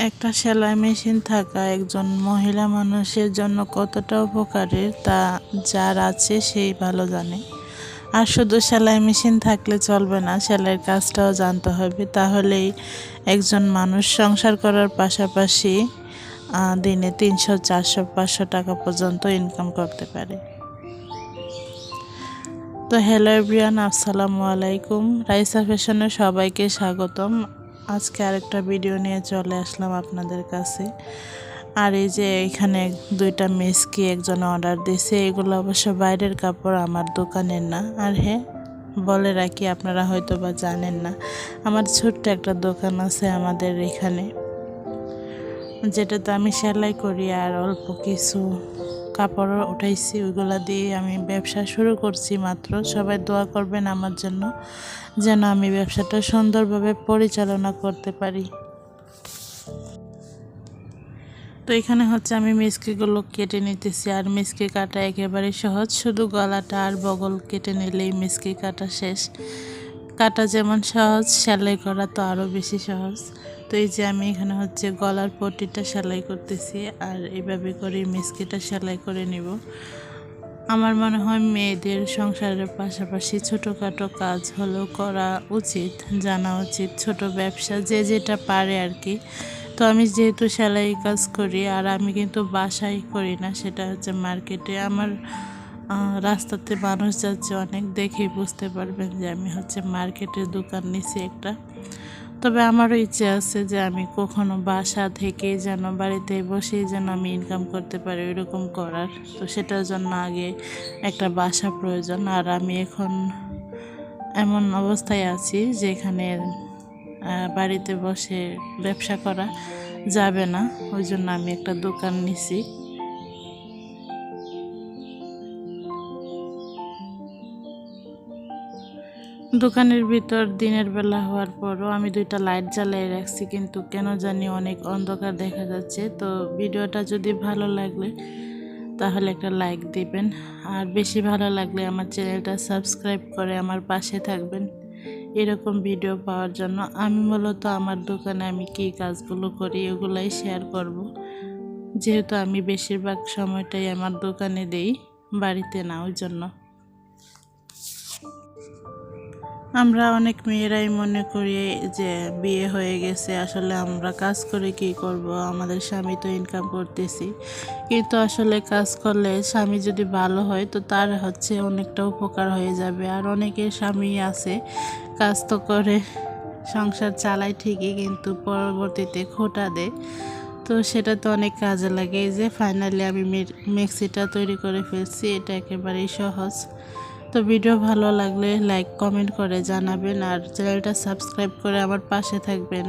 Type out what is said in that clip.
একটা সেলাই মেশিন থাকা একজন মহিলা মানুষের জন্য কতটা উপকারের তা যার আছে সেই ভালো জানে। আর শুধু সেলাই মেশিন থাকলে চলবে না, সেলাইয়ের কাজটাও জানতে হবে, তাহলেই একজন মানুষ সংসার করার পাশাপাশি দিনে 300, 400, 500 টাকা পর্যন্ত ইনকাম করতে পারে। তো হ্যালো এভরিওয়ান, আসসালামু আলাইকুম। রাইসা ফ্যাশনে সবাইকে স্বাগতম। আজকে আরেকটা ভিডিও নিয়ে চলে আসলাম আপনাদের কাছে। আর এই যে এখানে 2টা মেসকি একজন অর্ডার দিয়েছে, এগুলো অবশ্য বাইরের কাপড়, আমার দোকানের না। আর হ্যাঁ, বলে রাখি, আপনারা হয়তো বা জানেন না, আমার ছোট্ট একটা দোকান আছে আমাদের এখানে, যেটাতে আমি সেলাই করি আর অল্প কিছু কাপড় উঠাইছি, ওইগুলা দিয়ে আমি ব্যবসা শুরু করছি মাত্র। সবাই দোয়া করবেন আমার জন্য, যেন আমি ব্যবসাটা সুন্দরভাবে পরিচালনা করতে পারি। তো এখানে হচ্ছে আমি মিসকিগুলো কেটে নিতেছি, আর মিসকি কাটা একেবারে সহজ, শুধু গলাটা আর বগল কেটে নিলেই মিসকি কাটা শেষ। কাটা যেমন সহজ, সেলাই করা তো আরও বেশি সহজ। তো এই যে আমি এখানে হচ্ছে গলার পট্টিটা সেলাই করতেছি, আর এইভাবে করে মিসকিটা সেলাই করে নিব। আমার মনে হয় মেয়েদের সংসারের পাশাপাশি ছোটোখাটো কাজ হলেও করা উচিত, জানা উচিত, ছোট ব্যবসা যে যেটা পারে আর কি। তো আমি যেহেতু সেলাই কাজ করি, আর আমি কিন্তু বাসায় করি না, সেটা হচ্ছে মার্কেটে। আমার রাস্তাতে মানুষ যাচ্ছে অনেক, দেখেই বুঝতে পারবেন যে আমি হচ্ছে মার্কেটের দোকান নিছি একটা। তবে আমারও ইচ্ছে আছে যে আমি কখনো বাসা থেকে যেন, বাড়িতে বসেই যেন আমি ইনকাম করতে পারি, ওইরকম করার। তো সেটার জন্য আগে একটা বাসা প্রয়োজন। আর আমি এখন এমন অবস্থায় আছি যেখানে বাড়িতে বসে ব্যবসা করা যাবে না, ওই জন্য আমি একটা দোকান নিছি। দোকানের ভিতর দিনের বেলা হওয়ার পরও আমি 2টা লাইট জ্বালিয়ে রাখছি, কিন্তু কেন জানি অনেক অন্ধকার দেখা যাচ্ছে। তো ভিডিওটা যদি ভালো লাগলে তাহলে একটা লাইক দিবেন, আর বেশি ভালো লাগলে আমার চ্যানেলটা সাবস্ক্রাইব করে আমার পাশে থাকবেন এরকম ভিডিও পাওয়ার জন্য। আমি মূলত আমার দোকানে আমি কী কাজগুলো করি ওগুলাই শেয়ার করব, যেহেতু আমি বেশিরভাগ সময়টাই আমার দোকানে দেই, বাড়িতে না, ওই জন্য। আমরা অনেক মেয়েরাই মনে করি যে বিয়ে হয়ে গেছে, আসলে আমরা কাজ করে কি করব, আমাদের স্বামী তো ইনকাম করতেছি। কিন্তু আসলে কাজ করলে স্বামী যদি ভালো হয় তো তার হচ্ছে অনেকটা উপকার হয়ে যাবে। আর অনেকের স্বামী আছে কাজ তো করে, সংসার চালায় ঠিকই, কিন্তু পরবর্তীতে খোঁটা দেয়। তো সেটা তো অনেক কাজে লাগে। এই যে ফাইনালি আমি মেক্সিটা তৈরি করে ফেলছি, এটা একেবারেই সহজ। তো ভিডিও ভালো লাগলে লাইক কমেন্ট করে জানাবেন, আর চ্যানেলটা সাবস্ক্রাইব করে আমার পাশে থাকবেন।